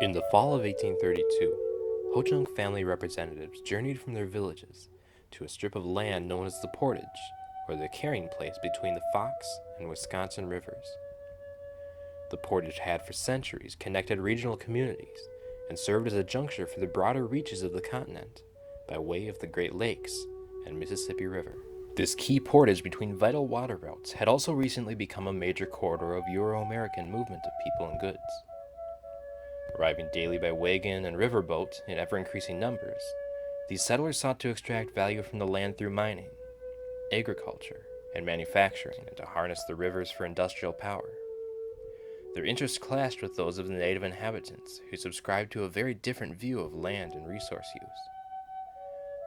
In the fall of 1832, Ho-Chunk family representatives journeyed from their villages to a strip of land known as the portage, or the carrying place between the Fox and Wisconsin rivers. The portage had for centuries connected regional communities and served as a juncture for the broader reaches of the continent by way of the Great Lakes and Mississippi River. This key portage between vital water routes had also recently become a major corridor of Euro-American movement of people and goods. Arriving daily by wagon and riverboat in ever-increasing numbers, these settlers sought to extract value from the land through mining, agriculture, and manufacturing, and to harness the rivers for industrial power. Their interests clashed with those of the native inhabitants, who subscribed to a very different view of land and resource use.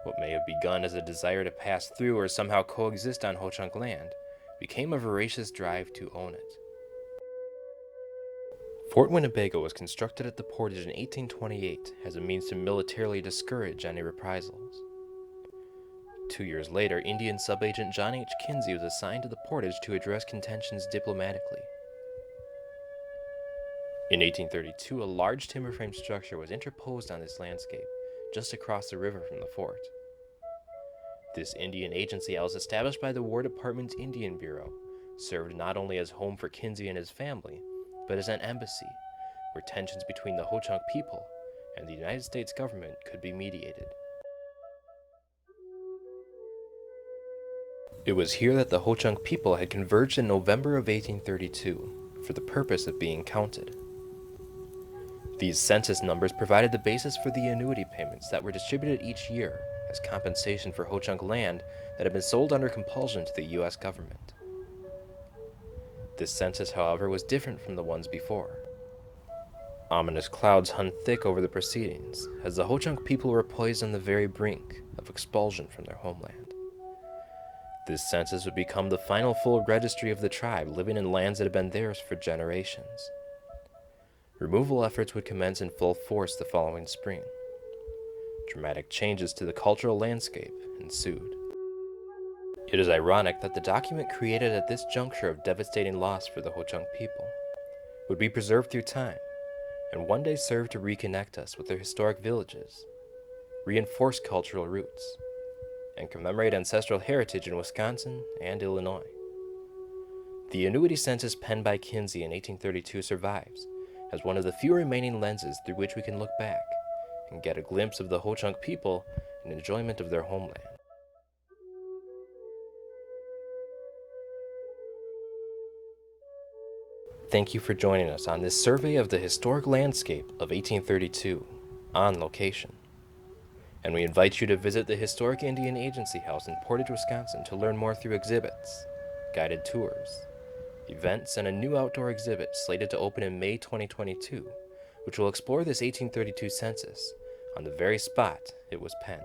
What may have begun as a desire to pass through or somehow coexist on Ho-Chunk land became a voracious drive to own it. Fort Winnebago was constructed at the portage in 1828 as a means to militarily discourage any reprisals. 2 years later, Indian sub-agent John H. Kinsey was assigned to the portage to address contentions diplomatically. In 1832, a large timber frame structure was interposed on this landscape, just across the river from the fort. This Indian agency house, established by the War Department's Indian Bureau, served not only as home for Kinsey and his family, but as an embassy, where tensions between the Ho-Chunk people and the United States government could be mediated. It was here that the Ho-Chunk people had converged in November of 1832 for the purpose of being counted. These census numbers provided the basis for the annuity payments that were distributed each year as compensation for Ho-Chunk land that had been sold under compulsion to the U.S. government. This census, however, was different from the ones before. Ominous clouds hung thick over the proceedings, as the Ho-Chunk people were poised on the very brink of expulsion from their homeland. This census would become the final full registry of the tribe living in lands that had been theirs for generations. Removal efforts would commence in full force the following spring. Dramatic changes to the cultural landscape ensued. It is ironic that the document created at this juncture of devastating loss for the Ho-Chunk people would be preserved through time and one day serve to reconnect us with their historic villages, reinforce cultural roots, and commemorate ancestral heritage in Wisconsin and Illinois. The annuity census penned by Kinsey in 1832 survives as one of the few remaining lenses through which we can look back and get a glimpse of the Ho-Chunk people and enjoyment of their homeland. Thank you for joining us on this survey of the historic landscape of 1832 on location. And we invite you to visit the historic Indian Agency House in Portage, Wisconsin to learn more through exhibits, guided tours, events, and a new outdoor exhibit slated to open in May 2022, which will explore this 1832 census on the very spot it was penned.